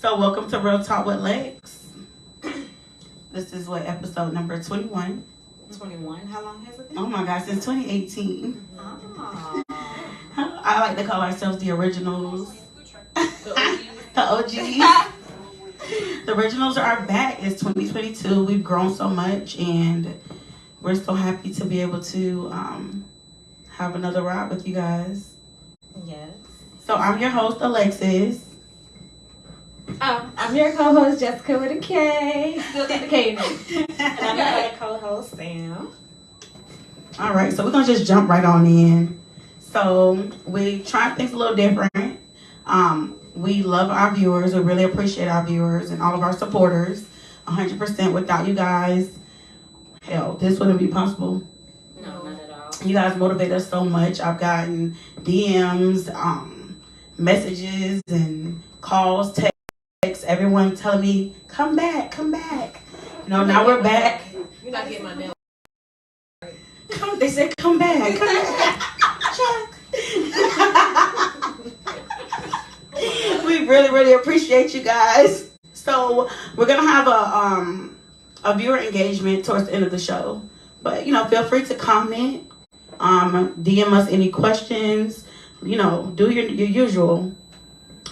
So welcome to Real Talk with Lex. This is what episode number 21. 21. How long has it been? Oh my gosh, since 2018. Oh. I like to call ourselves the originals. The OGs. The originals are back. It's 2022. We've grown so much and we're so happy to be able to have another ride with you guys. Yes. So I'm your host, Alexis. I'm your co-host, Jessica with a K. Still got the K in it. And I'm your other co-host, Sam. All right, so we're going to just jump right on in. So we try things a little different. We love our viewers. We really appreciate our viewers and all of our supporters. 100%. Without you guys, hell, this wouldn't be possible. No, not at all. You guys motivate us so much. I've gotten DMs, messages, and calls, texts. Everyone telling me, come back, come back. You know, now we're back. You're not getting my mail. They said, come back. Come back. Chuck. We really, really appreciate you guys. So we're going to have a viewer engagement towards the end of the show. But, you know, feel free to comment, DM us any questions, you know, do your usual.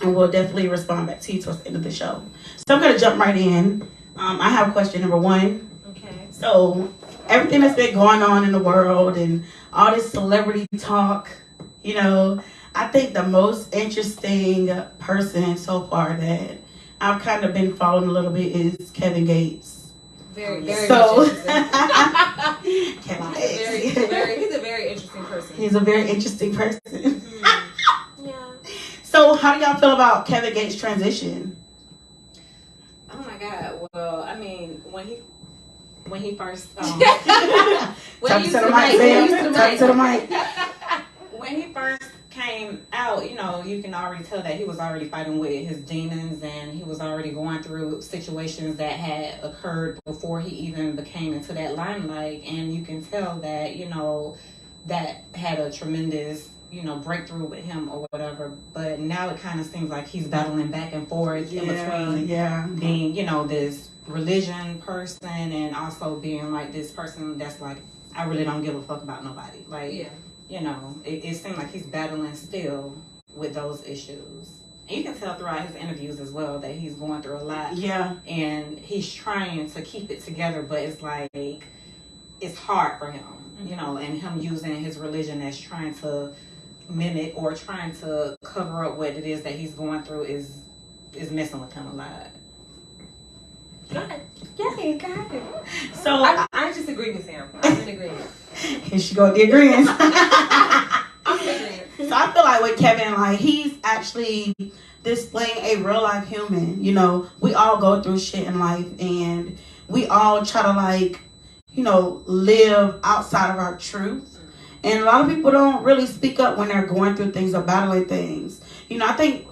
And we'll definitely respond back to you towards the end of the show. So I'm going to jump right in. I have question number one. Okay. So everything that's been going on in the world and all this celebrity talk, you know, I think the most interesting person so far that I've kind of been following a little bit is Kevin Gates. Very, very So interesting. Kevin He's Gates. a very interesting person. He's a very interesting person. Yeah. So how do y'all feel about Kevin Gates' transition? Oh my God. Well, I mean, when he first Talk to the mic, Sam. Talk to the mic. when he first came out, you know, you can already tell that he was already fighting with his demons and he was already going through situations that had occurred before he even became into that limelight. And you can tell that, you know, that had a tremendous, you know, breakthrough with him or whatever. But now it kind of seems like he's battling back and forth in between being, you know, this religion person and also being like this person that's like, I really don't give a fuck about nobody. Like, Yeah. you know, it seems like he's battling still with those issues. And you can tell throughout his interviews as well that he's going through a lot. Yeah. And he's trying to keep it together, but it's like, it's hard for him, you know, and him using his religion as trying to mimic or trying to cover up what it is that he's going through is messing with him a lot. Got it. Yeah, you got it. So I just agree with Sam. I'm in agreement. here she go, the agreement. I'm in agreement. So I feel like with Kevin, like he's actually displaying a real life human. You know, we all go through shit in life and we all try to like, you know, live outside of our truth. And a lot of people don't really speak up when they're going through things or battling things. You know, I think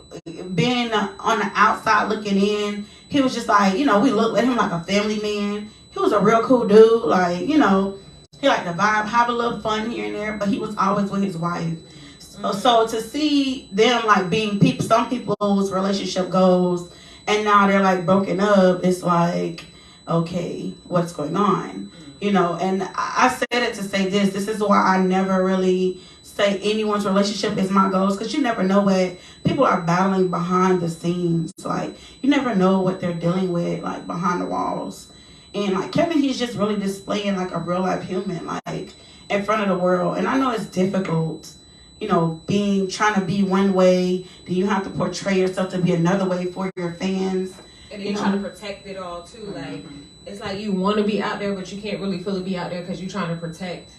being on the outside looking in, he was just like, you know, we looked at him like a family man. He was a real cool dude. Like, you know, he liked to vibe, have a little fun here and there, but he was always with his wife. So to see them like being people, some people's relationship goes and now they're like broken up, it's like, okay, what's going on? You know, and I said it to say this is why I never really say anyone's relationship is my goals, because you never know what people are battling behind the scenes. Like, you never know what they're dealing with, like, behind the walls. And, like, Kevin, he's just really displaying, like, a real-life human, like, in front of the world. And I know it's difficult, you know, trying to be one way, then you have to portray yourself to be another way for your fans. And then you're trying to protect it all, too. Like, it's like you want to be out there, but you can't really fully be out there because you're trying to protect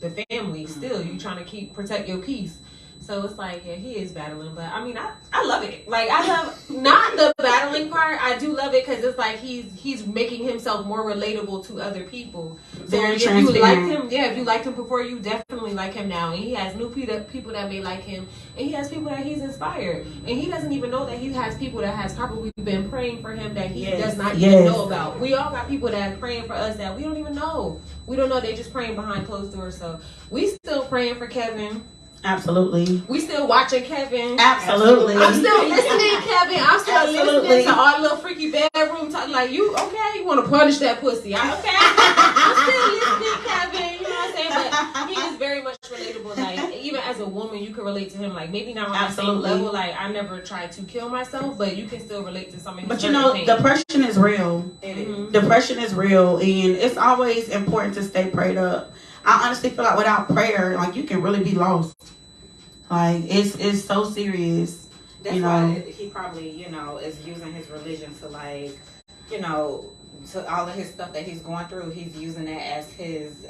the family still. You're trying to protect your peace. So it's like, yeah, he is battling. But, I mean, I love it. Like, I love, not the battling part. I do love it because it's like he's making himself more relatable to other people. So Very if you liked transparent. him, if you liked him before, you definitely like him now. And he has new people that may like him. And he has people that he's inspired. And he doesn't even know that he has people that has probably been praying for him that he does not even know about. We all got people that are praying for us that we don't even know. We don't know. They're just praying behind closed doors. So we still praying for Kevin. Absolutely. We still watching Kevin. Absolutely. I'm still listening, Kevin. I'm still Absolutely. listening to all the little freaky bedroom talk. Like, you okay? You want to punish that pussy? I'm still listening, Kevin. You know what I'm saying? But he is very much relatable. Like, even as a woman, you can relate to him. Like, maybe not on the same Absolutely. level. Like, I never tried to kill myself, but you can still relate to some of his But you know, pain. depression is real. It is. Mhm. Depression is real, and it's always important to stay prayed up. I honestly feel like without prayer, like, you can really be lost. Like, it's so serious. That's You know. why he probably, is using his religion to, like, to all of his stuff that he's going through. He's using that as his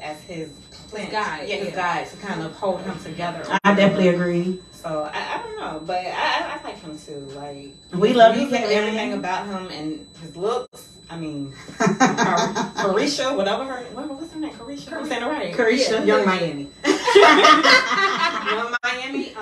cleanse. guide, Yeah, his yeah. guide to kind of hold him together. I definitely agree. So I don't know, but I like him too. Like, We love you, using Kevin. everything about him and his looks. I mean, Carisha, whatever what's her name? Carisha. I'm saying it right. Carisha. Young Miami. Young Miami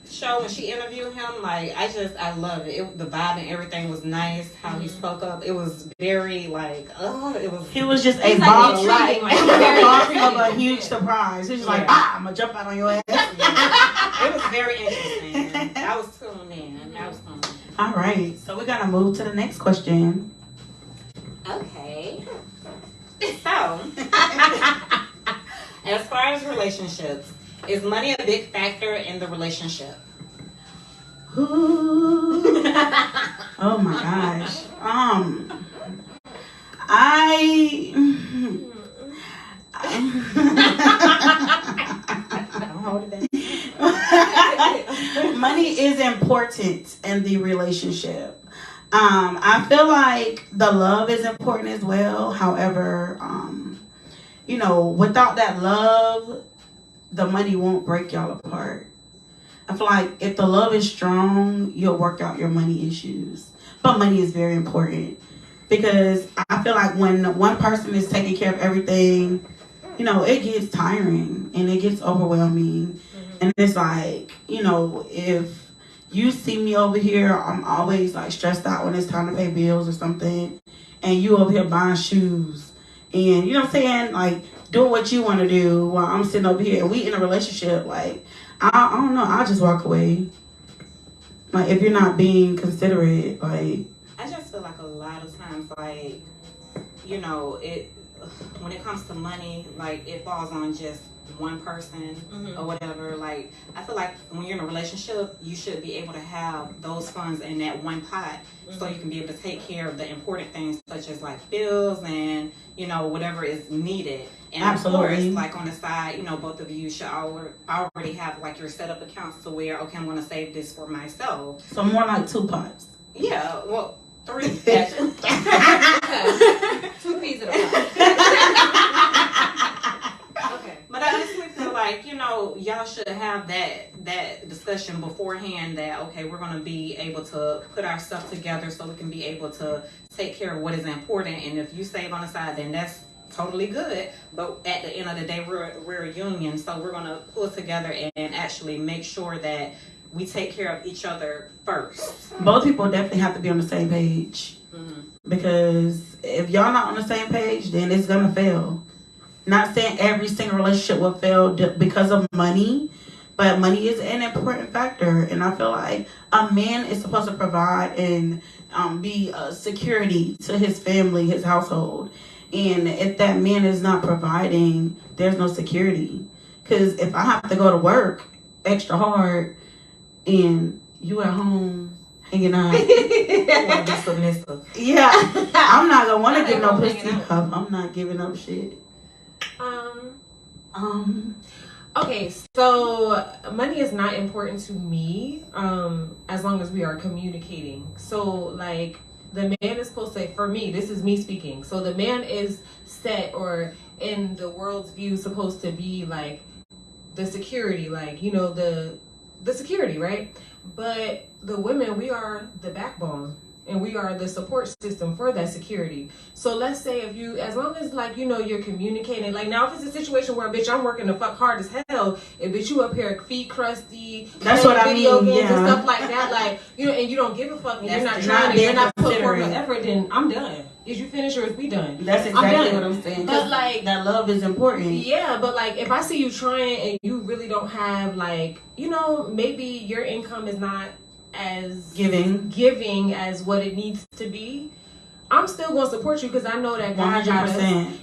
show, when she interviewed him, like, I love it. The vibe and everything was nice. How he spoke up, it was very like, it was. He was just a He's like boss, intriguing, like, a very boss of intriguing. a huge surprise. He's just like, Yeah. I'm gonna jump out on your ass. It was very interesting. I was tuned in. All right, so we're gonna move to the next question. Okay. So, as far as relationships, is money a big factor in the relationship? Ooh. Oh my gosh. Don't hold it down. Money is important in the relationship. I feel like the love is important as well. However, without that love, the money won't break y'all apart. I feel like if the love is strong, you'll work out your money issues. But money is very important because I feel like when one person is taking care of everything, it gets tiring and it gets overwhelming. And it's like, if you see me over here, I'm always like stressed out when it's time to pay bills or something. And you over here buying shoes. And you know what I'm saying? Like, doing what you want to do while I'm sitting over here. And we in a relationship, like, I don't know. I'll just walk away. Like, if you're not being considerate, like. I just feel like a lot of times, like, when it comes to money, like, it falls on just one person or whatever. Like, I feel like when you're in a relationship, you should be able to have those funds in that one pot so you can be able to take care of the important things such as like bills and whatever is needed. And Absolutely. Of course, like on the side, both of you should already have like your setup accounts to where, okay, I'm going to save this for myself. So more like 2 pots. Yeah, well, 3 actually. 2 peas in a pot. Okay. But I honestly feel like, y'all should have that discussion beforehand that, okay, we're going to be able to put our stuff together so we can be able to take care of what is important. And if you save on the side, then that's totally good. But at the end of the day, we're a union. So we're going to pull together and actually make sure that we take care of each other first. Both people definitely have to be on the same page. Because if y'all not on the same page, then it's going to fail. Not saying every single relationship will fail because of money, but money is an important factor. And I feel like a man is supposed to provide and be a security to his family, his household. And if that man is not providing, there's no security. Because if I have to go to work extra hard and you at home hanging out, Be submissive. yeah, I'm not going to want to give no Hanging pussy out. up. I'm not giving up shit. Okay, so money is not important to me as long as we are communicating. So, like, the man is supposed to, for me, this is me speaking. So the man is set, or in the world's view, supposed to be like the security, like, the security, right? But the women, we are the backbone. And we are the support system for that security. So let's say if you, as long as like, you're communicating, like now if it's a situation where, bitch, I'm working the fuck hard as hell, and bitch, you up here feet crusty, That's playing what I video mean, games and yeah. stuff like that, like, and you don't give a fuck, and you're not That's trying, not and you're not being putting forth no considerate. effort, then I'm done. is you finished or is we done? That's I'm exactly done. what I'm saying. But like that love is important. Yeah, but like if I see you trying and you really don't have like, you know, maybe your income is not as giving as what it needs to be, I'm still going to support you because I know that God got us,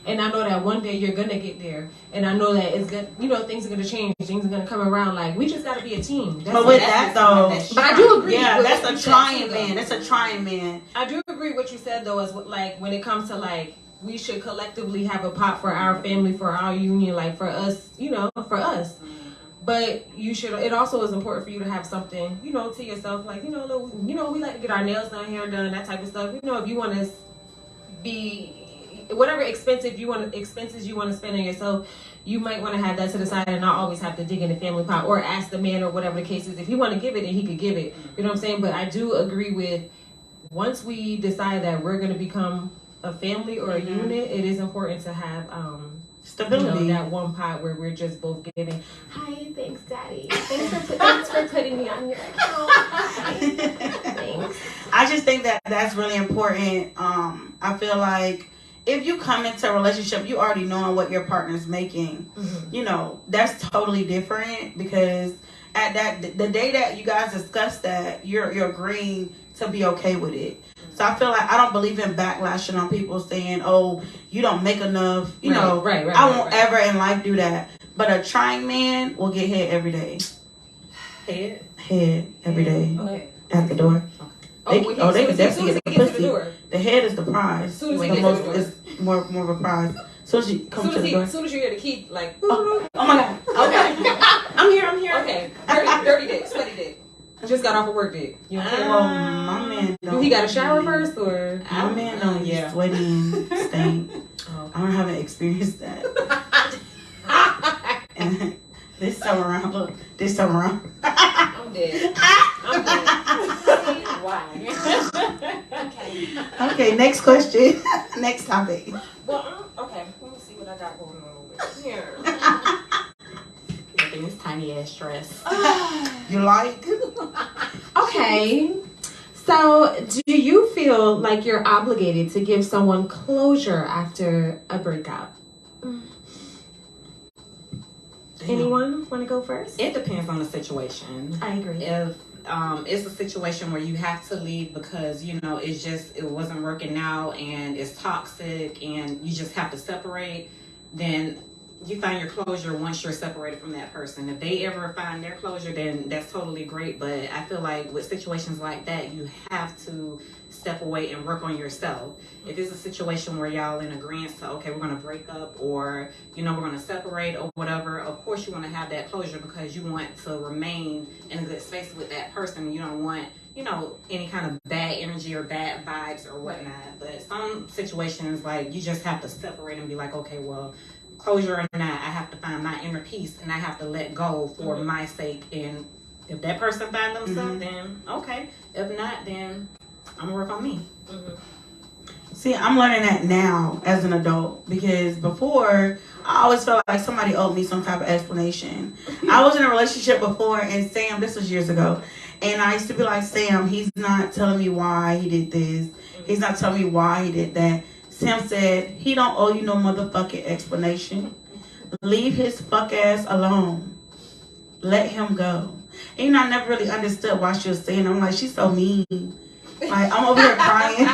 and I know that one day you're going to get there, and I know that it's good. You know, things are going to change, things are going to come around. Like we just got to be a team. But with that though, but I do agree. Yeah, that's a trying man. That's a trying man. I do agree with what you said though, is like when it comes to like we should collectively have a pot for our family, for our union, like for us, you know, for us. But you should. It also is important for you to have something, you know, to yourself. Like, you know, we like to get our nails done, hair done, that type of stuff. You know, if you want to be whatever expenses you want to spend on yourself, you might want to have that to the side and not always have to dig in the family pot or ask the man or whatever the case is. If he want to give it, then he could give it. You know what I'm saying? But I do agree with once we decide that we're going to become a family or a unit, it is important to have stability. You know, that one pot where we're just both giving. Hi, thanks, Daddy. Thanks for putting me on your account. Thanks. I just think that that's really important. I feel like if you come into a relationship, you already knowing what your partner's making. Mm-hmm. You know, that's totally different because at the day that you guys discuss that, you're agreeing to be okay with it. So I feel like I don't believe in backlashing on people saying, "Oh, you don't make enough." You know, I won't ever in life do that. But a trying man will get head every day. Head every day. Okay. At the door. Okay. They can definitely get the pussy. The, the head is the prize. Soon as the most is more of a prize. Soon as you come to the door. As soon as you hear the key, like. Oh my God. Okay. I'm here. Okay. Dirty dick, sweaty dick. Just got off of work dick. You okay? Well, my man don't. Do he got a shower first or? My man don't get sweaty and stink. I haven't experienced that. And this time around, look. I'm dead. Why? Okay, next question. Next topic. Well, okay. Let me see what I got going on over here. This tiny ass dress. You like? Okay. So, do you feel like you're obligated to give someone closure after a breakup? Anyone want to go first? It depends on the situation. I agree. If it's a situation where you have to leave because, you know, it wasn't working out and it's toxic and you just have to separate, then you find your closure once you're separated from that person. If they ever find their closure, then that's totally great. But I feel like with situations like that, you have to step away and work on yourself. If it's a situation where y'all in agreement to, okay, we're going to break up or, you know, we're going to separate or whatever, of course you want to have that closure because you want to remain in a good space with that person. You don't want, you know, any kind of bad energy or bad vibes or whatnot. But some situations, like, you just have to separate and be like, okay, well, closure or not, I have to find my inner peace and I have to let go for my sake. And if that person finds themselves, then okay. If not, then I'm gonna work on me. See, I'm learning that now as an adult because before I always felt like somebody owed me some type of explanation. I was in a relationship before and Sam, this was years ago, and I used to be like, Sam, he's not telling me why he did this. He's not telling me why he did that. Sam said, he don't owe you no motherfucking explanation. Leave his fuck ass alone. Let him go. And you know, I never really understood why she was saying that. I'm like, she's so mean. Like, I'm over here crying.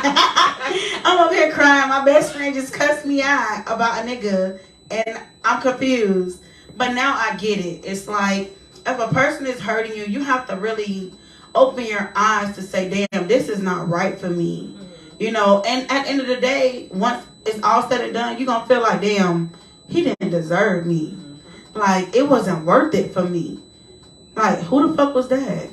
My best friend just cussed me out about a nigga. And I'm confused. But now I get it. It's like, if a person is hurting you, you have to really open your eyes to say, damn, this is not right for me. You know, and at the end of the day, once it's all said and done, you're going to feel like, damn, he didn't deserve me. Like, it wasn't worth it for me. Like, who the fuck was that?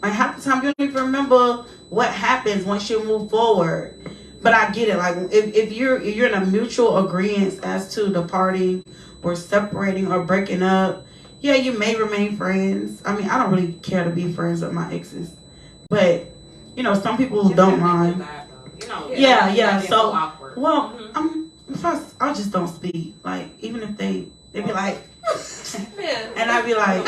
Like, half the time, you don't even remember what happens once you move forward. But I get it. Like, if you're in a mutual agreement as to departing or separating or breaking up, yeah, you may remain friends. I mean, I don't really care to be friends with my exes. But, you know, some people don't mind. You know, yeah. So, awkward. Well, I just don't speak. Like, even if they be like, and I be like,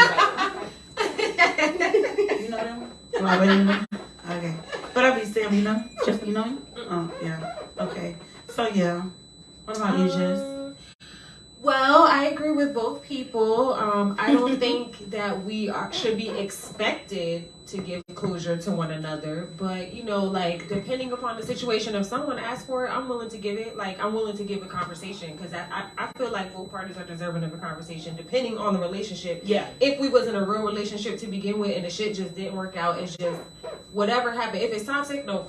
you know them? Like, okay. But I be saying, you know, just, you know? Oh, yeah. Okay. So yeah. What about you, Jess? Well, I agree with both people. I don't think that we should be expected to give closure to one another. But, you know, like, depending upon the situation, if someone asks for it, I'm willing to give it. Like, I'm willing to give a conversation. Because I feel like both parties are deserving of a conversation, depending on the relationship. Yeah. If we was in a real relationship to begin with and the shit just didn't work out, it's just whatever happened. If it's toxic, no,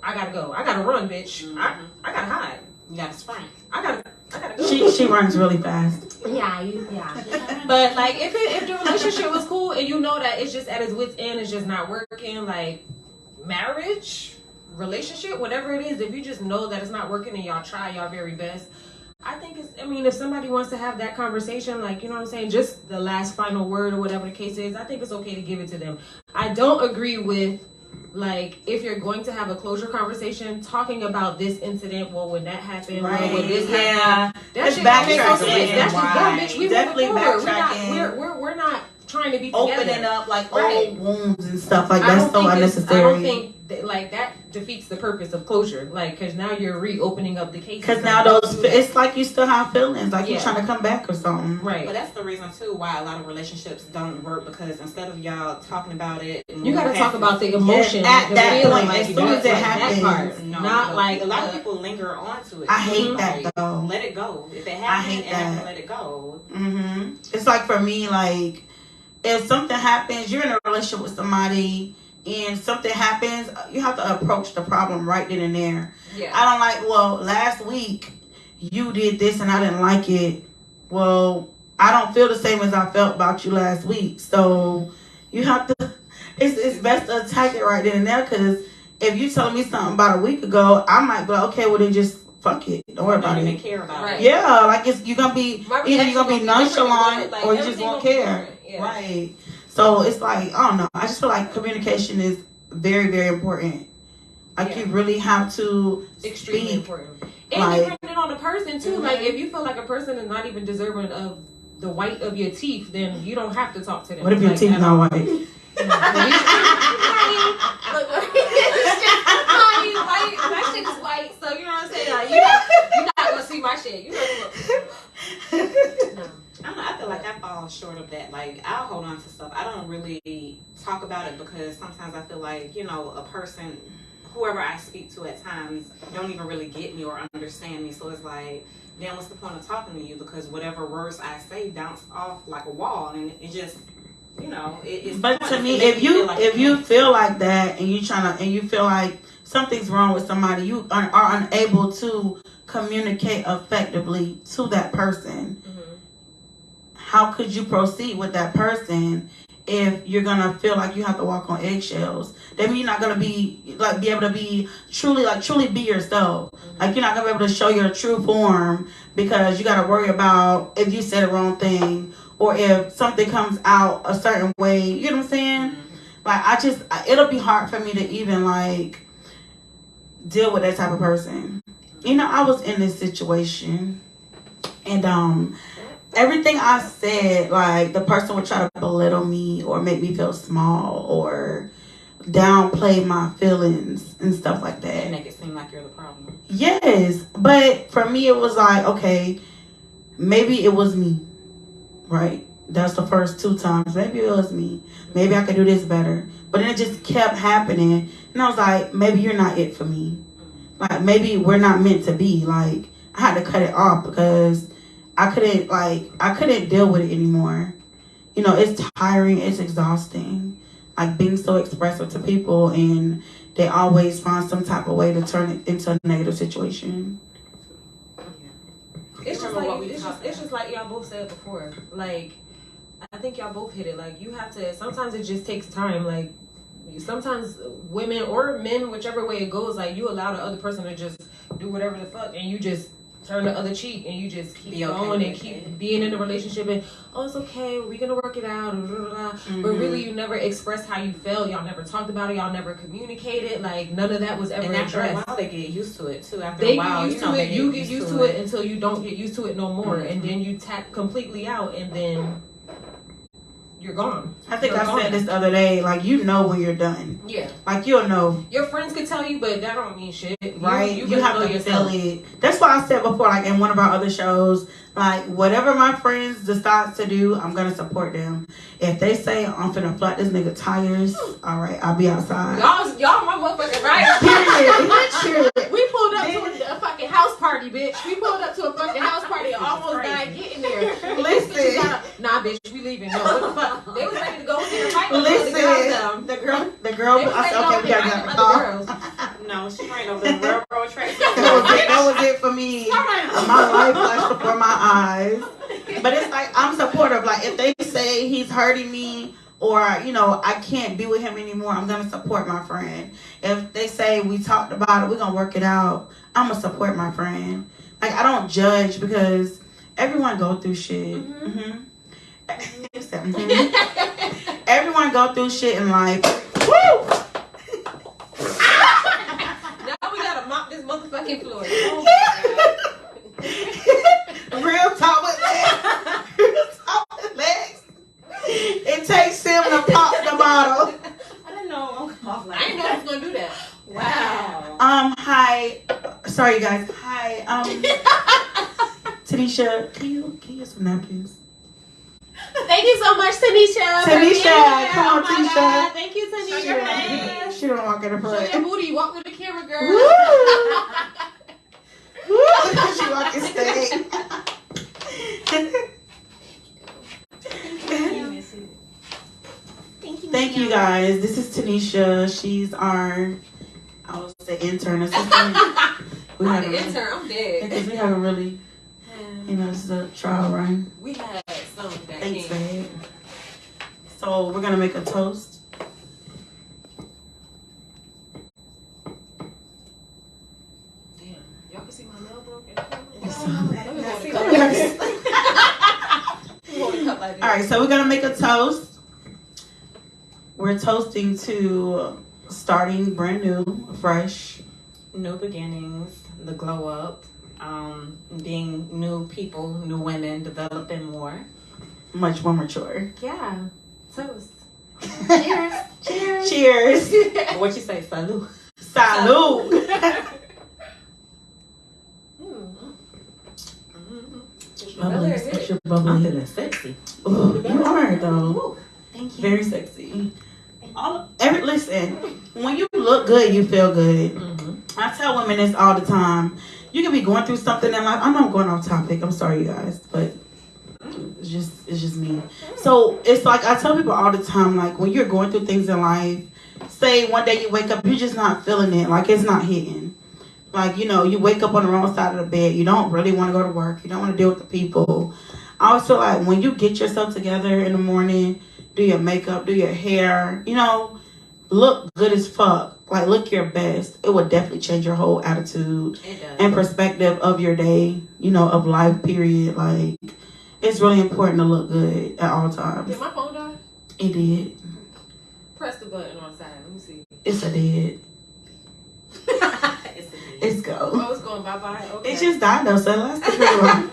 I gotta go. I gotta run, bitch. I gotta hide. You gotta sprint. I gotta go. She runs really fast. Yeah. But like, if the relationship was cool and you know that it's just at its wit's end, it's just not working, like marriage, relationship, whatever it is, if you just know that it's not working and y'all try y'all very best, I think if somebody wants to have that conversation, like, you know what I'm saying, just the last final word or whatever the case is, I think it's okay to give it to them. I don't agree with, like, if you're going to have a closure conversation, talking about this incident, well, when that happened, Right. well, when this Yeah. happened, that It's shit don't make no backtracking. sense. That's just Right. bitch. We Definitely moving forward. backtracking. We're not trying to be together. Opening up like Right. old wounds and stuff like I that's don't so think unnecessary. I don't think that, like, that defeats the purpose of closure. Like, because now you're reopening up the case. Because now it's like you still have feelings, like you're Yeah. trying to come back or something. right. But that's the reason too why a lot of relationships don't work, because instead of y'all talking about it, and You got to moving talk past about it, the emotion, at the that feeling, point, like, as soon as it that happens. part. No, Not no. like a lot of the- people linger on to it. I hate Mhm. that Like, though. Let it go. If it I happened, hate and I that. can let it go. Hmm. It's like for me, like if something happens, you're in a relationship with somebody, and something happens, you have to approach the problem right then and there. Yeah. I don't like, well, last week you did this and I didn't like it. Well, I don't feel the same as I felt about you last week. So you have to, it's best to attack it right then and there, because if you tell me something about a week ago, I might be like, okay, well then just fuck it. Don't worry about Don't even it. care about Right. it. Yeah, like you're gonna be, My either you're gonna be reaction gonna be nonchalant different, or you just everything won't gonna be care. different. Yeah. Right. So it's like, I don't know. I just feel like communication is very, very important. Like Yeah. you really have to Extremely speak. important. And Like- depending on the person too. Mhm. Like, if you feel like a person is not even deserving of the white of your teeth, then you don't have to talk to them. What if your Like, teeth at all. not white? Honey, my shit is white, so you know what I'm saying? Like, you're not gonna see my shit. You know no. I don't know, I feel like I fall short of that. Like, I'll hold on to stuff. I don't really talk about it because sometimes I feel like, you know, a person, whoever I speak to at times, don't even really get me or understand me. So it's like, then what's the point of talking to you? Because whatever words I say bounce off like a wall, and it just, you know, it's. But to me, it makes if you can't- feel like that and you feel like something's wrong with somebody, you are unable to communicate effectively to that person. How could you proceed with that person if you're gonna feel like you have to walk on eggshells? That means you're not gonna be able to be truly be yourself. Like you're not gonna be able to show your true form because you gotta worry about if you said the wrong thing or if something comes out a certain way. You know what I'm saying? Like it'll be hard for me to even like deal with that type of person. You know, I was in this situation and everything I said, like the person would try to belittle me or make me feel small or downplay my feelings and stuff like that. And make it seem like you're the problem. Yes, but for me it was like, okay, maybe it was me, right? That's the first 2 times. Maybe it was me. Maybe I could do this better. But then it just kept happening. And I was like, maybe you're not it for me. Like, maybe we're not meant to be. Like, I had to cut it off because I couldn't deal with it anymore. You know, it's tiring. It's exhausting. Like, being so expressive to people and they always find some type of way to turn it into a negative situation. It's just Remember like what we it's talked just like y'all both said before. Like, I think y'all both hit it. Like, you have to. Sometimes it just takes time. Like, sometimes women or men, whichever way it goes, like you allow the other person to just do whatever the fuck, and you just turn the other cheek, and you just keep Be okay going and with keep it. being in the relationship. And it's okay. We're gonna work it out. But really, you never expressed how you felt. Y'all never talked about it. Y'all never communicated. Like, none of that was ever And after a addressed. while, they get used to it too. After They a while, get used to it. You get used to it until you don't get used to it no more, and then you tap completely out, and then you're gone. I think You're I gone. said this the other day. Like, you know when you're done. Yeah. Like, you'll know. Your friends could tell you, but that don't mean shit. Right? You You have know to yourself. feel it. That's why I said before, like in one of our other shows, like whatever my friends decide to do, I'm gonna support them. If they say I'm finna flat this nigga tires, all right, I'll be outside. Y'all my motherfucking right. Period. We pulled up to a fucking house party, bitch. We pulled up to a fucking house party and almost died getting there. Listen. Nah, bitch, we leaving. No, what the fuck? They was ready to go in there fight with Listen, the girls down. the girl. They was I ready said, to okay, go we gotta fight get with the other car. girls. No, she ran over the railroad tracks. That was it for me. My life flashed before my eyes. But it's like, I'm supportive. Like, if they say he's hurting me or, you know, I can't be with him anymore, I'm going to support my friend. If they say we talked about it, we're going to work it out, I'm going to support my friend. Like, I don't judge because everyone go through shit. Mm-hmm. Everyone go through shit in life. Woo! Now we gotta mop this motherfucking floor. Real talk with legs. Real talk with legs. It takes him to pop the bottle. I didn't know I'm come off like I didn't know I was gonna do that. Wow. Hi. Sorry, you guys. Hi. Tanisha, can you get some napkins? Thank you so much, Tanisha. Tanisha, come on, Oh my Tanisha. God. Thank you, She Tanisha. she don't walk in the Show your front. booty. Walk with the camera, girl. Woo! Woo! She walking straight. Thank you guys. This is Tanisha. She's our, I would say, intern assistant. We I'm haven't the really, intern. I'm dead. because we haven't really, you know, this is a trial run. We had some that Thanks, came. babe. So we're gonna make a toast. Damn, y'all can see my nail broken. All right, so we're gonna make a toast. We're toasting to starting brand new, fresh. New beginnings, the glow up, being new people, new women, developing more. Much more mature. Yeah. Toast. Cheers. Cheers. What you say, salute? Salud. Bubbly. What's your I'm bubbly? feeling sexy. Ooh, you are though. Thank you. Very sexy. Listen, when you look good, you feel good. Mm-hmm. I tell women this all the time. You can be going through something in life. I know I'm going off topic. I'm sorry, you guys, but it's just me. So it's like I tell people all the time, like when you're going through things in life, say one day you wake up, you're just not feeling it, like it's not hitting. Like, you know, you wake up on the wrong side of the bed. You don't really want to go to work. You don't want to deal with the people. I always feel like when you get yourself together in the morning, do your makeup, do your hair, you know, look good as fuck. Like, look your best. It would definitely change your whole attitude It does. and perspective of your day, you know, of life, period. Like, it's really important to look good at all times. Did my phone die? It did. Press the button on the side. Let me see. It's a dead. It's a It's go. Oh, it's going bye-bye. Okay. It just died though, so it lasted pretty long.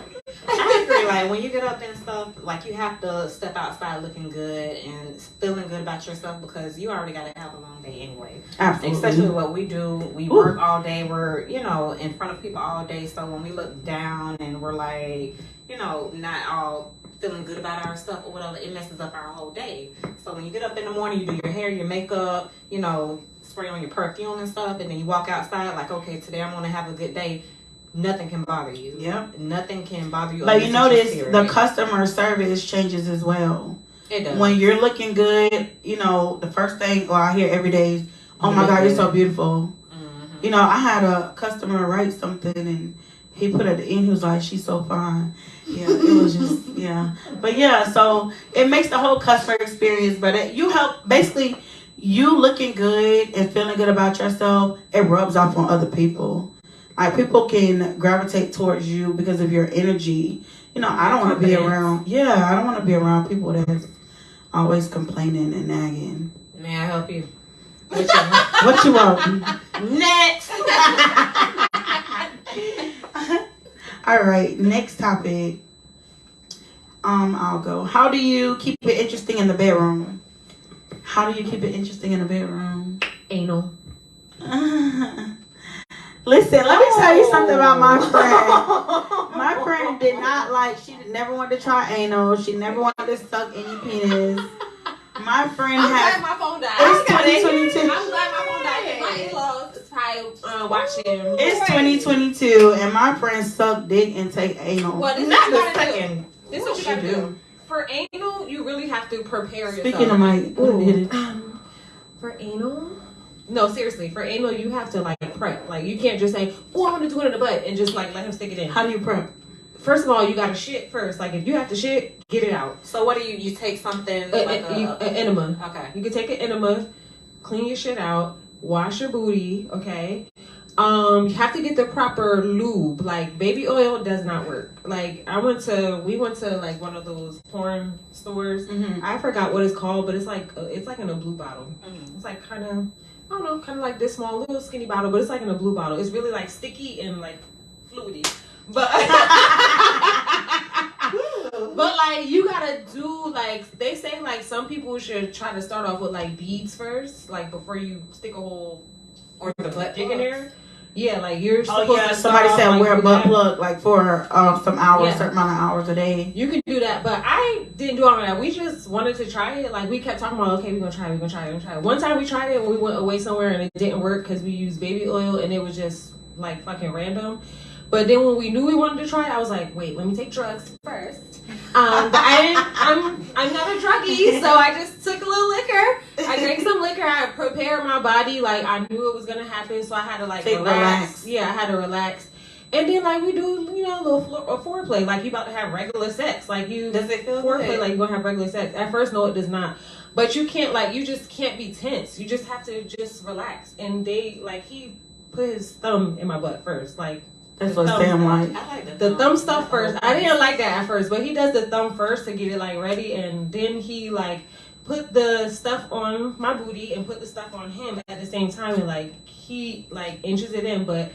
I agree. Like when you get up and stuff, like you have to step outside looking good and feeling good about yourself because you already got to have a long day anyway. Absolutely. Especially what we do, we work all day. We're in front of people all day. So when we look down and we're like, not all feeling good about our stuff or whatever, it messes up our whole day. So when you get up in the morning, you do your hair, your makeup, spray on your perfume and stuff, and then you walk outside like, okay, today I'm gonna have a good day. Nothing can bother you. Yep. Nothing can bother you. But you notice spirit. the customer service changes as well. It does. When you're looking good, the first thing I hear every day is, "Oh my God, you're so beautiful." Mm-hmm. I had a customer write something and he put at the end, he was like, "She's so fine." Yeah, it was just, yeah. But yeah, so it makes the whole customer experience better. You help, basically, you looking good and feeling good about yourself, it rubs off on other people. Like, people can gravitate towards you because of your energy. I don't want to be around, I don't want to be around people that's always complaining and nagging. May I help you? What you want? Next. All right, next topic. I'll go. How do you keep it interesting in the bedroom? How do you keep it interesting in the bedroom? Anal. Listen, let me tell you something about my friend. My friend did not like, she never wanted to try anal. She never wanted to suck any penis. My friend I'm has. glad my phone died. It's 2022. I'm glad my phone died. My in-laws is probably watching. It's 2022, and my friend suck dick and take anal. Well, this Not is the what you gotta do. second. This is what you gotta do. For anal, you really have to prepare yourself. Speaking of my, for anal, no, seriously, for anal, you have to like prep. Like you can't just say, "Oh, I want to do it in the butt," and just like let him stick it in. how do you prep? First of all, you gotta shit first. Like if you have to shit, get it out. So what do you take something like An enema. Okay. You can take an enema, clean your shit out, wash your booty. Okay. You have to get the proper lube. Like baby oil does not work. Like we went to like one of those porn stores. Mm-hmm. I forgot what it's called, but it's like in a blue bottle. Mm-hmm. It's like kind of, I don't know, kind of like this small little skinny bottle, but it's like in a blue bottle. It's really like sticky and like fluidy. But but like you gotta do like they say like some people should try to start off with like beads first, like before you stick a whole Or the butt dick in plugs. there. Yeah, like you're supposed Oh yeah, to somebody start said off, wear a like, butt with that. plug like for some hours, Yeah. certain amount of hours a day. You can do that, but I didn't do all of that. We just wanted to try it. Like we kept talking about, okay, we're gonna try it. One time we tried it and we went away somewhere and it didn't work because we used baby oil and it was just like fucking random. But then when we knew we wanted to try it, I was like, wait, let me take drugs first. I'm not a druggie, so I just took a little liquor. I drank some liquor. I prepared my body like I knew it was gonna happen, so I had to like relax. Yeah, I had to relax. And then like we do, you know, a little foreplay, like you about to have regular sex. Like you Does it feel foreplay good? like you're gonna have regular sex. At first, no, it does not. But you can't you just can't be tense. You just have to just relax. And he put his thumb in my butt first, like. That's The what thumb Sam stuff. like. The thumb stuff first. I didn't like that at first, but he does the thumb first to get it like ready, and then he like put the stuff on my booty and put the stuff on him at the same time, and like he like inches it in, but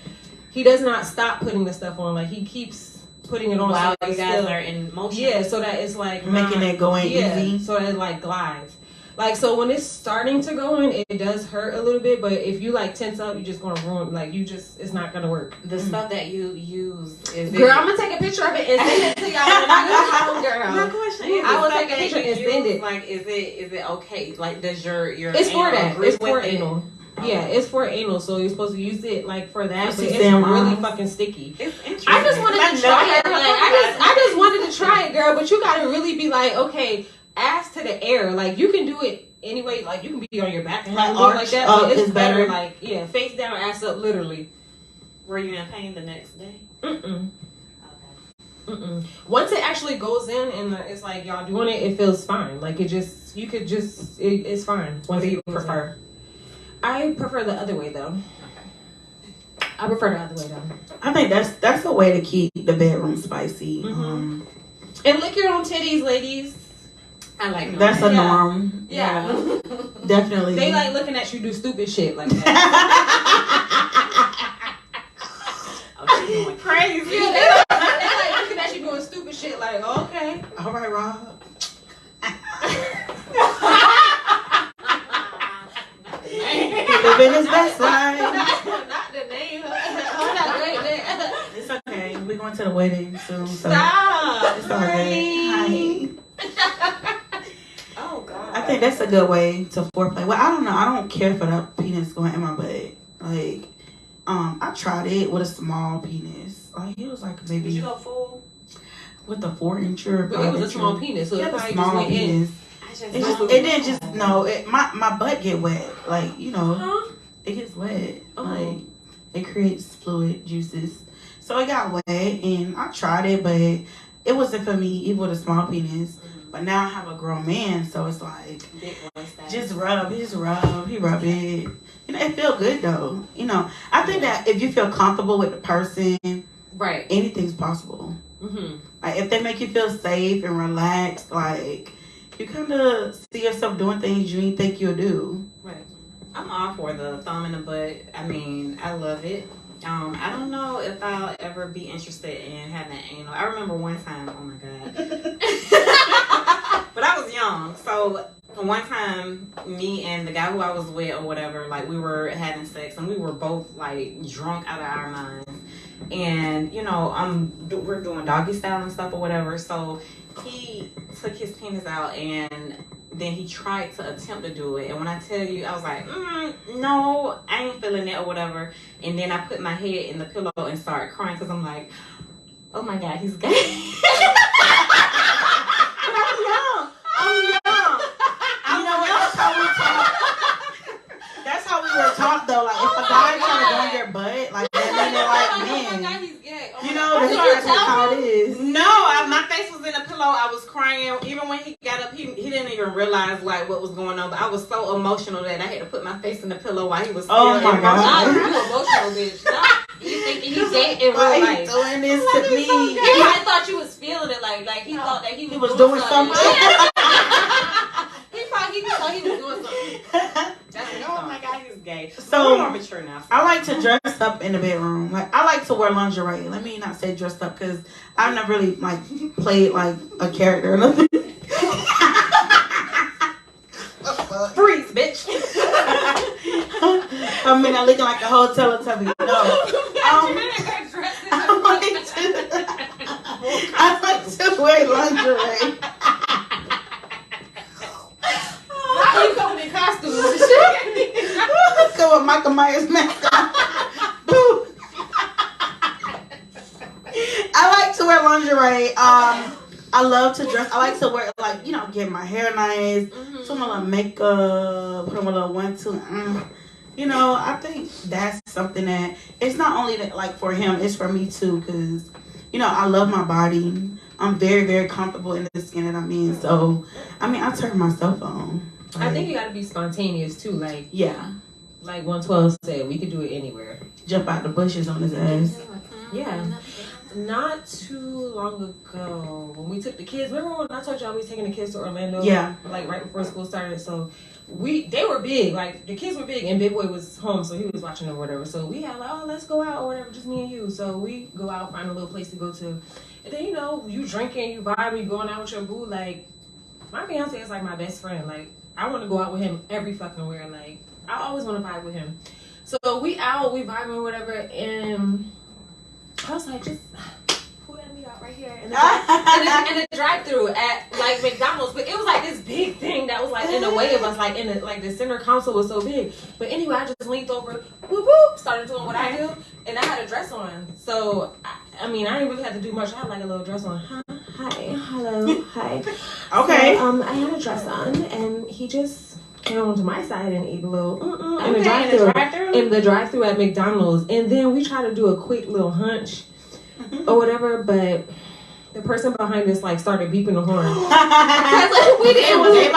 he does not stop putting the stuff on. Like he keeps putting it on. While so you it's guys still- are in motion. yeah, so that it's like Making it go in easy. so that it like glides. Like so when it's starting to go in, it does hurt a little bit, but if you like tense up, you're just gonna ruin. Like it's not gonna work. The stuff that you use is Girl, I'm gonna take a picture of it and send it to y'all when you get home, girl. My question is, I will the take a stuff picture that you and send use, it. Like, is it okay? Like, does your It's for anal that. agree It's for with it? anal. Yeah, it's for anal, so you're supposed to use it like for that, but see it's Sam really eyes. fucking sticky. It's interesting. I just wanted to try it. Like I just wanted to try it, girl. But you gotta really be like, okay, ass to the air. Like you can do it anyway. Like you can be on your back and have it look like that. But it's better. Like face down, ass up, literally. Were you in pain the next day? Mm-mm. Okay. Once it actually goes in and it's like y'all doing it, it feels fine. Like it's fine. What do you prefer? I prefer the other way though. I prefer the other way though. I think that's a way to keep the bedroom spicy. Mhm. And lick your own titties, ladies. I like That's a Yeah. norm. Yeah. Definitely. They like looking at you do stupid shit like that. Oh, she's going crazy. Yeah, they like looking at you doing stupid shit like, okay. All right, Rob. He living his best life. Not the name. Oh, not great name. It's okay. We're going to the wedding soon. So Stop. it's all good. Hi. Oh God. I think that's a good way to foreplay. Well, I don't know. I don't care for that penis going in my butt. Like, I tried it with a small penis. Like, it was like Did maybe you go full? with a 4-incher. But it was a small penis, so Yeah, it a probably small just went in. penis. It didn't just my butt get wet. Like, you know, Huh? it gets wet. Oh. Like, it creates fluid juices. So it got wet, and I tried it, but it wasn't for me, even with a small penis. But now I have a grown man, so it's like, Big one style. just rub, he rub it. You know, it feel good though. You know, I think that if you feel comfortable with the person, Right. anything's possible. Mm-hmm. Like if they make you feel safe and relaxed, like you kind of see yourself doing things you didn't think you'll do. Right. I'm all for the thumb in the butt. I mean, I love it. I don't know if I'll ever be interested in having anal. I remember one time, oh my God. But I was young, so one time, me and the guy who I was with or whatever, like we were having sex, and we were both like drunk out of our minds. And you know, we're doing doggy style and stuff or whatever. So he took his penis out, and then he tried to attempt to do it. And when I tell you, I was like, no, I ain't feeling it or whatever. And then I put my head in the pillow and started crying because I'm like, oh my God, he's gay. I'm young. You know what? That's how we talk. That's how we were taught though. Like if a guy trying to go in your butt, like that mean they like men. He's gay. You know, that's how it is. No, my face was in the pillow. I was crying. Even when he got up, he didn't even realize like what was going on. But I was so emotional that I had to put my face in the pillow while he was still Oh my God. You emotional, bitch. No, you thinking he's gay in real Why life. he doing this to me? He might thought you was feeling it, like he thought that he was doing something. He thought he was doing something. That's oh my God, he's gay. So, we're more mature now. So. I like to dress up in the bedroom. Like I like to wear lingerie. Let me not say dressed up because I've never really like played like a character or nothing. Freeze, bitch. I mean, I'm looking like a whole Teletubby. No, I like to wear lingerie. You coming in costumes and shit. Go with Michael Myers mask on. Boo. I like to wear lingerie. I love to dress. I like to wear like get my hair nice, put my little makeup, put my little 1, 2. You know, I think that's something that it's not only that like for him, it's for me too, because I love my body. I'm very, very comfortable in the skin that I'm in. So, I mean, I turn myself on. Like, I think you gotta be spontaneous too. Like yeah, like 112 said, we could do it anywhere. jump out the bushes on his ass. Yeah. Not too long ago, when we took the kids, remember when I told y'all we was taking the kids to Orlando? Yeah. Like right before school started. So they were big, like the kids were big, and Big Boy was home, so he was watching or whatever. So we had like, oh, let's go out or whatever, just me and you. So we go out, find a little place to go to, and then you drinking, you vibing, you going out with your boo. Like my fiance is like my best friend. Like I want to go out with him every fucking where. Like I always want to vibe with him. So we vibing or whatever, and I was like, just pull that meat out right here. And the drive-through at like McDonald's. But it was like this big thing that was like in the way of us, like the center console was so big. But anyway, I just leaned over, whoop whoop, started doing what I do, and I had a dress on. So I mean, I didn't really have to do much. I had like a little dress on. Hi, hello, hi. Okay. So, I had a dress on, and he just came on to my side and ate a little in the drive-thru at McDonald's, and then we tried to do a quick little hunch or whatever, but the person behind us like started beeping the horn. We didn't move.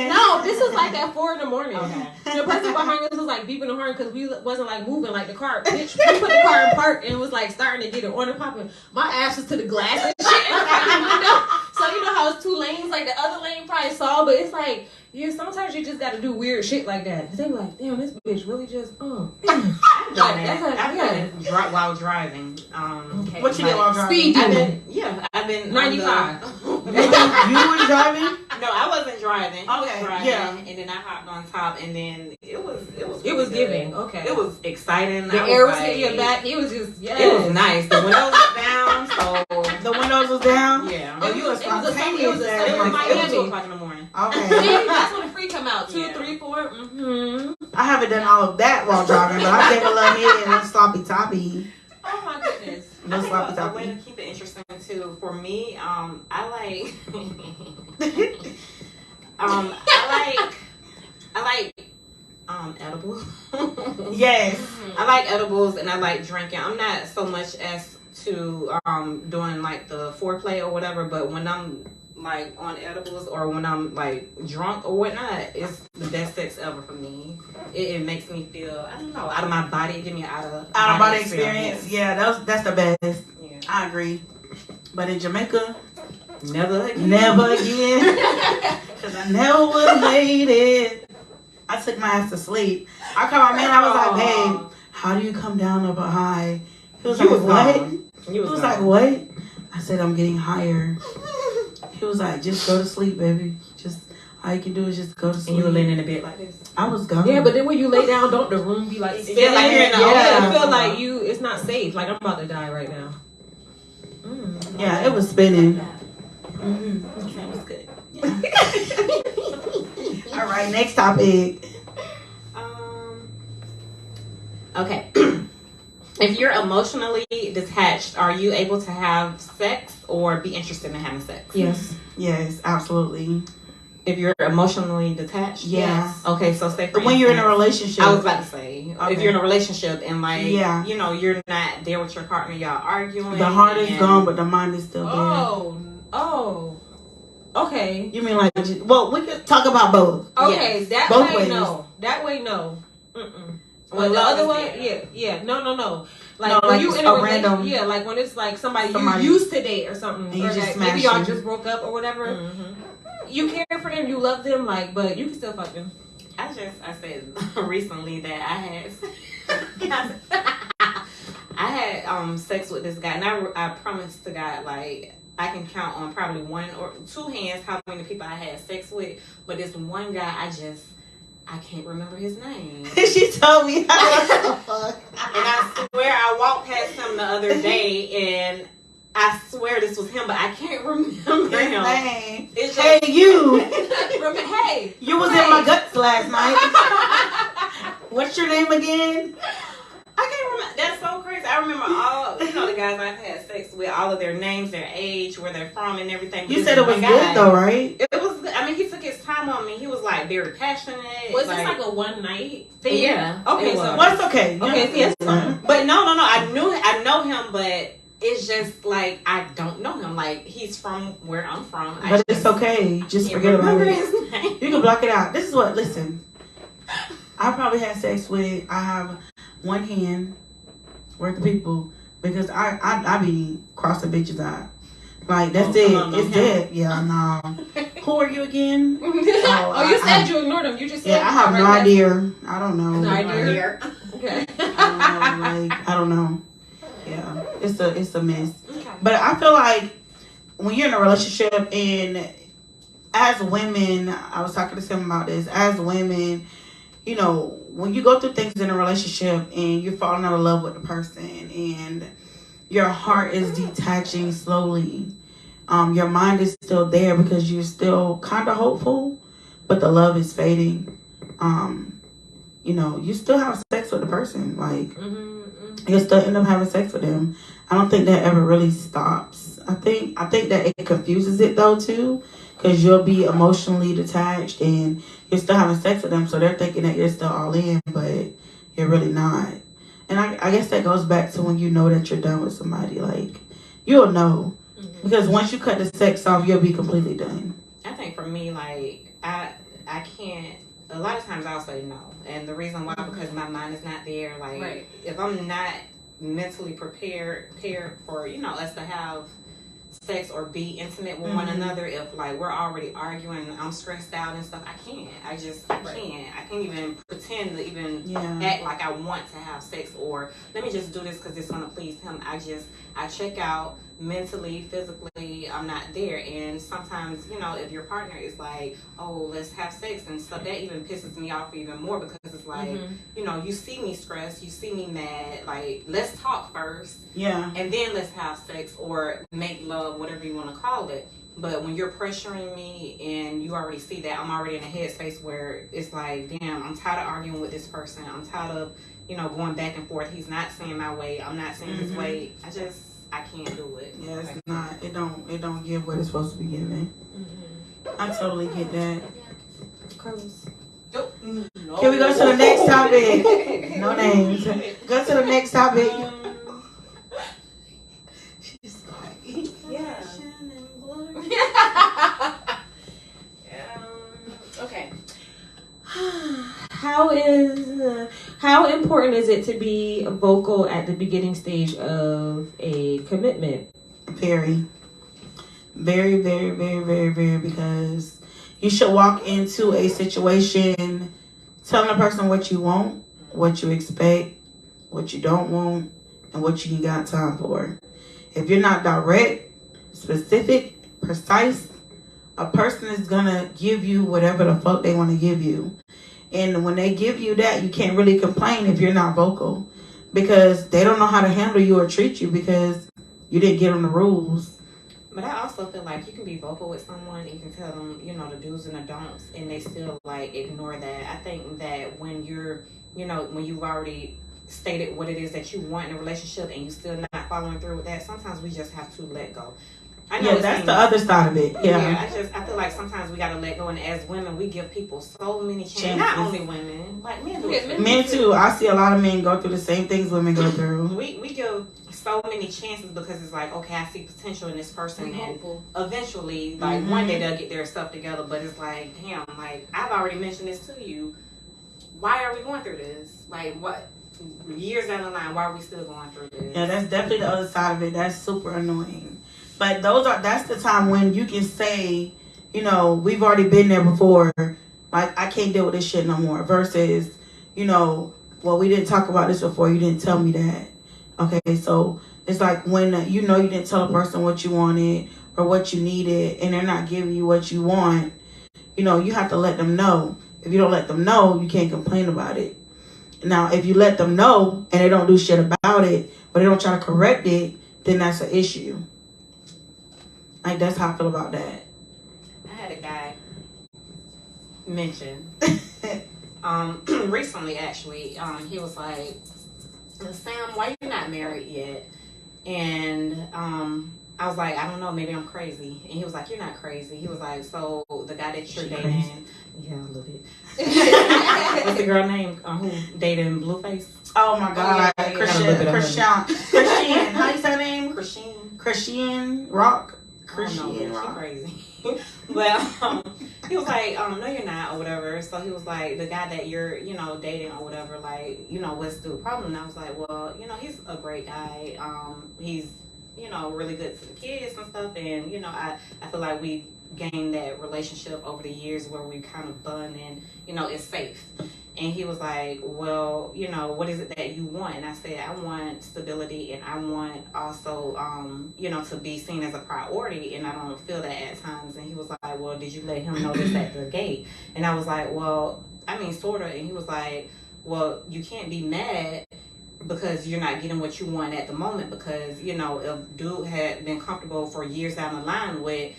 No, this was like at 4 a.m. Okay. The person behind us was like beeping the horn because we wasn't like moving like the car. Bitch, we put the car in park and was like starting to get it on and popping. My ass was to the glass and shit out the window. So you know how it's 2 lanes, like the other lane probably saw, but it's like sometimes you just got to do weird shit like that. They were like, damn, this bitch really just I've done it while driving. Okay. What you did while driving? Speed demon. I've been 95. You were driving? No, I wasn't driving. He was driving, yeah. And then I hopped on top, and then it was giving. Okay. It was exciting. The air was hitting your back. It was just It was nice. The windows was down, so the windows was down. Yeah. Oh, you was spontaneous. It was a It was Miami. 2 o'clock in the morning. Okay. See, that's when the free come out. 2, Yeah. 3, 4. Mm-hmm. I haven't done all of that while driving, but I gave a little hit and a sloppy toppy. Oh my goodness. No I think sloppy a toppy. way to keep it interesting too. For me, I like edibles. Yes. I like edibles and I like drinking. I'm not so much as to doing like the foreplay or whatever, but when I'm like on edibles or when I'm like drunk or whatnot, it's the best sex ever for me. It makes me feel, I don't know, out of my body. It gives me an out of body experience. Yeah, that's the best. Yeah. I agree. But in Jamaica, Never again. Because I never would have made it. I took my ass to sleep. I called my man. I was like, babe, how do you come down up a high? He was like, what? He was like, what? I said, I'm getting higher. He He was like, just go to sleep, baby. Just all you can do is just go to sleep. And you were laying in a bed like this. I was gone. Yeah, but then when you lay down, don't the room be like spinning? Yeah, like you're in the I ocean. feel like it's not safe. Like I'm about to die right now. Yeah, it was spinning. That was good. All right, next topic. Okay. If you're emotionally detached, are you able to have sex or be interested in having sex? Yes. Yes, absolutely. If you're emotionally detached? Yeah. Yes. Okay, so say for When you're in a instance, relationship. I was about to say, Okay. if you're in a relationship and like, Yeah. you know, you're not there with your partner, y'all arguing. The heart is and- gone, but the mind is still there. Oh. Okay. You mean like, well, we could talk about both. Okay, Yes. that Both way ways. no. That way no. Mm-mm. Well, But the love other is way, there. yeah. No. Like No, when like you in a a relationship, random- yeah, like when it's like somebody Somebody- you used to date or something, And you or just like smash maybe y'all them. just broke up or whatever. Mhm. You care for them, you love them, like, but you can still fuck them. I said recently that I had sex with this guy, and I promised to God, like, I can count on probably one or two hands how many people I had sex with, but this one guy I can't remember his name. She told me. What the fuck? And I swear I walked past him the other day, and I swear this was him, but I can't remember His him. name. It's Hey, just, you. Hey, You was in my guts last night. What's your name again? I can't remember. That's so crazy. I remember all, the guys I've had sex with, all of their names, their age, where they're from, and everything. But You this said it was one good guy, though, right? It was good. I mean, he took his time on me. He was like very passionate. was this like a one night thing? Yeah. Okay, it so was. Well, it's okay. Okay, see, that's fine. But no. I know him, but it's just like I don't know him. Like he's from where I'm from. But it's okay. Just forget about remember it. his name. You can block it out. This is what. Listen, I probably had sex with. I have one hand worth of people because I be crossing bitches out. Like that's it. It's dead. Yeah, no. Who are you again? Oh, you said you ignored him. You just said Yeah, I have no right idea. I don't know. No idea. Here. Okay. I don't know. Yeah, it's a mess. Okay. But I feel like when you're in a relationship and as women, I was talking to someone about this. As women, you know, when you go through things in a relationship and you're falling out of love with the person and your heart is detaching slowly, your mind is still there because you're still kind of hopeful, but the love is fading. You know, you still have sex with the person. Like, you'll still end up having sex with them. I don't think that ever really stops. I think that it confuses it though too, because you'll be emotionally detached and you're still having sex with them, so they're thinking that you're still all in, but you're really not. And I guess that goes back to when you know that you're done with somebody. Like, you'll know. Because once you cut the sex off, you'll be completely done. I think for me, like I can't. A lot of times I'll say no, and the reason why because my mind is not there. Like Right. if I'm not mentally prepared for us to have sex or be intimate with one another, if like we're already arguing and I'm stressed out and stuff, I can't. I can't even pretend to even act like I want to have sex or let me just do this because it's gonna please him. I check out mentally, physically. I'm not there, and sometimes if your partner is like, oh, let's have sex and stuff, that even pisses me off even more because it's like you see me stressed, you see me mad, like let's talk first, and then let's have sex or make love, whatever you want to call it. But when you're pressuring me and you already see that I'm already in a headspace where it's like, damn, I'm tired of arguing with this person, I'm tired of going back and forth, he's not saying my way, I'm not saying his way, I can't do it. Yeah, it's not. It don't give what it's supposed to be giving. I totally get that. No. Can we go to the next topic? No names. Go to the next topic. She's like, Yeah. Okay. How important is it to be vocal at the beginning stage of a commitment? very, very, very, very, very, very, because you should walk into a situation telling the person what you want, what you expect, what you don't want, and what you ain't got time for. If you're not direct, specific, precise, a person is gonna give you whatever the fuck they want to give you. And when they give you that, you can't really complain if you're not vocal, because they don't know how to handle you or treat you because you didn't give them the rules. But I also feel like you can be vocal with someone, you can tell them, the do's and the don'ts, and they still like ignore that. I think that when you're, when you've already stated what it is that you want in a relationship and you still not following through with that, sometimes we just have to let go. I know that's the other side of it. Yeah. I feel like sometimes we gotta let go, and as women, we give people so many chances. Not only women, like men do it. Men too. I see a lot of men go through the same things women go through. We give so many chances because it's like, okay, I see potential in this person, and eventually, like one day they'll get their stuff together. But it's like, damn, like I've already mentioned this to you. Why are we going through this? Like, what? Years down the line, why are we still going through this? Yeah, that's definitely the other side of it. That's super annoying. But that's the time when you can say, we've already been there before. Like, I can't deal with this shit no more. Versus, well, we didn't talk about this before. You didn't tell me that. Okay, so it's like when you didn't tell a person what you wanted or what you needed, and they're not giving you what you want, you have to let them know. If you don't let them know, you can't complain about it. Now, if you let them know and they don't do shit about it, but they don't try to correct it, then that's an issue. Like, that's how I feel about that. I had a guy mention recently, actually, he was like, Sam, why you not married yet? And I was like, I don't know, maybe I'm crazy. And he was like, you're not crazy. He was like, so the guy that you're dating, yeah, a little bit. What's the girl name who dating Blueface? Oh my God, yeah. Christian. How you say her name? Christian Rock. Christian Rock. Crazy. Well, he was like, no, you're not, or whatever. So he was like, the guy that you're, dating or whatever, like, what's the problem? And I was like, well, he's a great guy. He's, really good to the kids and stuff. And, I feel like we gained that relationship over the years where we kind of bond and, it's safe. And he was like, well, what is it that you want? And I said, I want stability, and I want also, to be seen as a priority, and I don't feel that at times. And he was like, well, did you let him know this at the gate? And I was like, well, I mean, sort of. And he was like, well, you can't be mad because you're not getting what you want at the moment, because if dude had been comfortable for years down the line with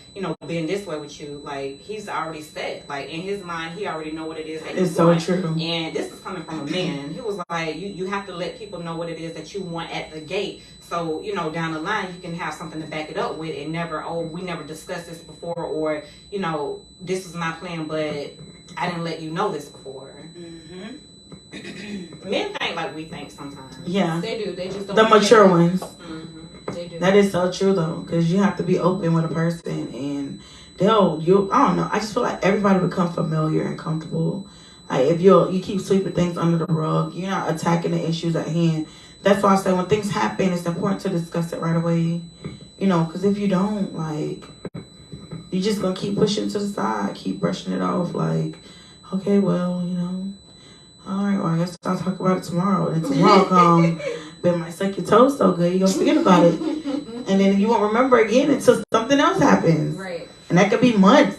being this way with you, like he's already set, like in his mind he already know what it is that it's so true. And this is coming from a man. He was like, you have to let people know what it is that you want at the gate, so down the line you can have something to back it up with, and never, oh, we never discussed this before, or this is my plan but I didn't let you know this before. Men think like we think sometimes. Yeah, they do. They just don't. The mature ones. They do. That is so true though, because you have to be open with a person, and I don't know. I just feel like everybody become familiar and comfortable. Like if you keep sweeping things under the rug, you're not attacking the issues at hand. That's why I say when things happen, it's important to discuss it right away. Because if you don't, like, you're just gonna keep pushing to the side, keep brushing it off. Like, okay, well, all right, well, I guess I'll talk about it tomorrow. Then tomorrow come, but it might suck your toes so good, you're going to forget about it. And then you won't remember again until something else happens. Right. And that could be months,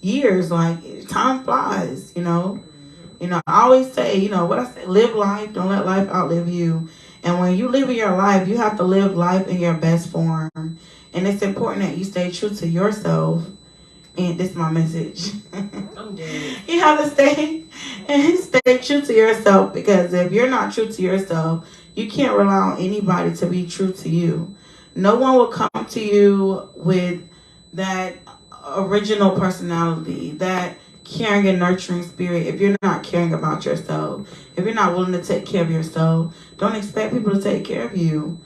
years. Like, time flies, I always say, what I say, live life, don't let life outlive you. And when you live in your life, you have to live life in your best form. And it's important that you stay true to yourself. And this is my message. I'm dead. You have to stay true to yourself, because if you're not true to yourself, you can't rely on anybody to be true to you. No one will come to you with that original personality, that caring and nurturing spirit, if you're not caring about yourself. If you're not willing to take care of yourself, don't expect people to take care of you.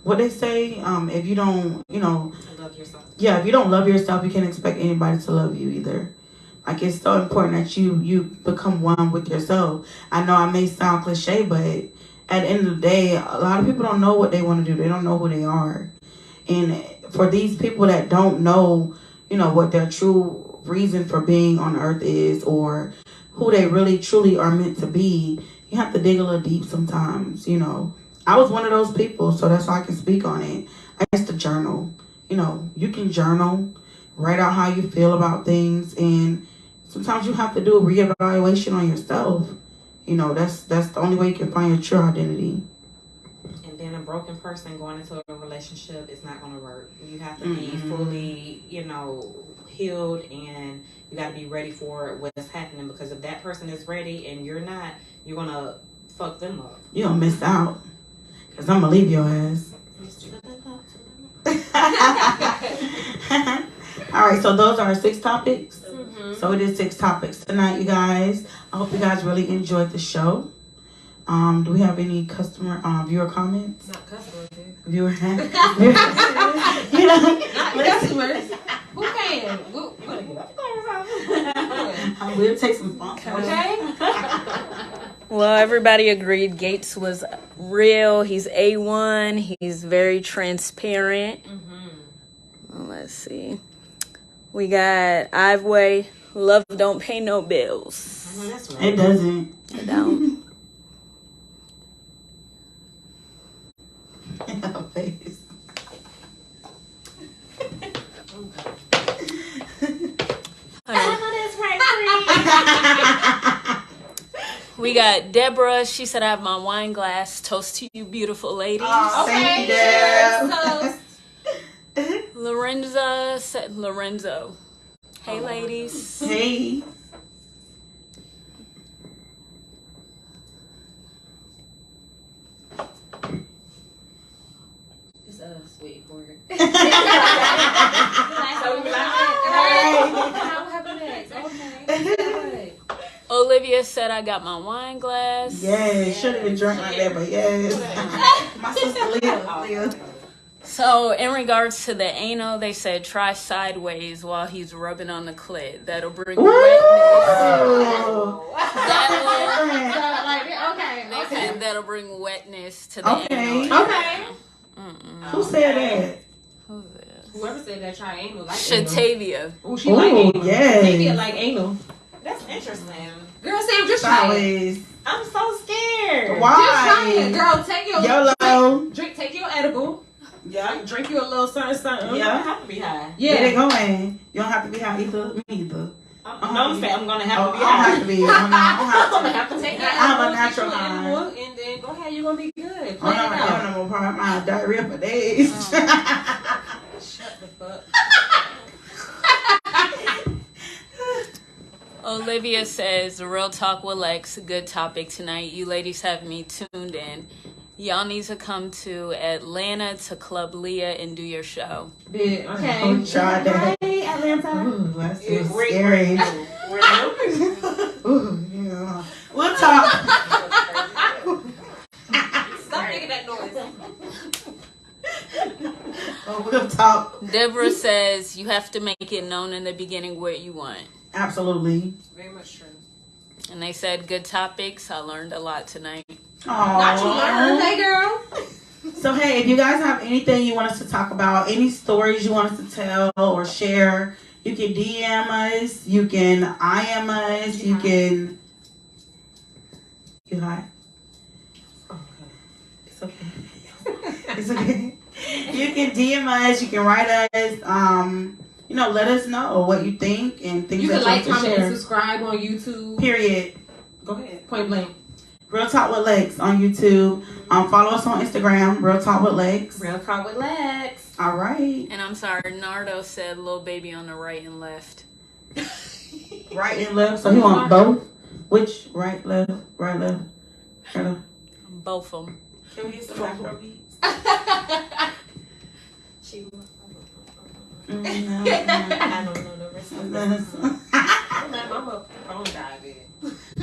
What they say, if you don't, love yourself. Yeah, if you don't love yourself, you can't expect anybody to love you either. Like, it's so important that you become one with yourself. I know I may sound cliche, but at the end of the day, a lot of people don't know what they want to do. They don't know who they are. And for these people that don't know, what their true reason for being on earth is, or who they really truly are meant to be, you have to dig a little deep sometimes, I was one of those people, so that's why I can speak on it. I used to journal. You can journal, write out how you feel about things, and sometimes you have to do a reevaluation on yourself. You know, that's the only way you can find your true identity. And being a broken person going into a relationship is not going to work. You have to be fully, you know, healed, and you got to be ready for what's happening, because if that person is ready and you're not, you're going to fuck them up. You don't miss out, because I'm going to leave your ass. All right, so those are our 6 topics. So it is 6 topics tonight, you guys. I hope you guys really enjoyed the show. Do we have any viewer comments? Not customers, dude. Viewer Not customers. Who can? We'll take some fun. Okay. Well, everybody agreed Gates was real. He's A1. He's very transparent. Well, let's see. We got Iveway. Love don't pay no bills. I know that's right. It doesn't. It don't. Face. We got Deborah. She said, I have my wine glass. Toast to you, beautiful ladies. Thank you, Deb. Lorenza said, Lorenzo. Hey, ladies. Hey. It's us. Wait for it. Okay. Olivia said, I got my wine glass. Yes, shouldn't have drank like that, but yes. My sister Leah. So, in regards to the anal, they said try sideways while he's rubbing on the clit. That'll bring wetness. They said that'll bring wetness to the anal. Okay. Who said that? Who's this? Whoever said that try anal like Shatavia. Oh, she like anal. Yes. Shatavia like anal. That's interesting. Girl, Sam, just try it. Sideways. I'm so scared. Why? Just try it. Girl, take your YOLO. take your edible. Yeah. Drink you a little something. You Yeah. don't have to be high. Get it Yeah. going. You don't have to be high either. Me either. I'm saying I'm going to have Oh, to be I don't high. have to be. I'm I'm not. to Take your I'm a edible, natural get your high. edible, and then go ahead. You're gonna be good. I'm Play it not out. having no more part of my diarrhea for days. Shut the fuck. Olivia says, Real Talk with Lex, good topic tonight. You ladies have me tuned in. Y'all need to come to Atlanta to Club Leah and do your show. Okay. Don't try that. Hey, Atlanta. Ooh, that's so Yeah, scary. Ooh, yeah. We'll talk. Stop making that noise. Oh, we'll talk. Deborah says, you have to make it known in the beginning what you want. Absolutely. Very much true. And they said, good topics. I learned a lot tonight. Not you learn, hey girl. So, hey, if you guys have anything you want us to talk about, any stories you want us to tell or share, you can DM us, you can IM us, you can... You hot? It's okay. It's okay. You can DM us, you can write us, you know, let us know what you think and things You that can like, you want to comment, and share. subscribe on YouTube. Period. Go ahead. Point blank. Real Talk with Lex on YouTube. Follow us on Instagram, Real Talk with Lex. Real Talk with Lex. All right. And I'm sorry, Nardo said little baby on the right and left. Right and left. So he want both? Which? Right, left, right, left. Right, left. Both of them. Can we get some Afro beats? I don't know the rest of I'm a phone diabetic.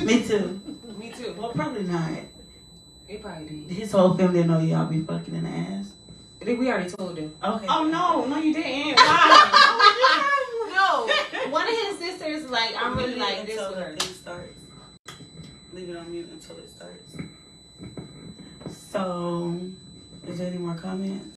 Me too. Me too. Well, probably not. It probably did. His whole family know y'all be fucking in the ass. We already told them. Okay. Oh, no, you didn't. Why? No. One of his sisters, like, I'm really like this with her. It starts. Leave it on mute until it starts. So, is there any more comments?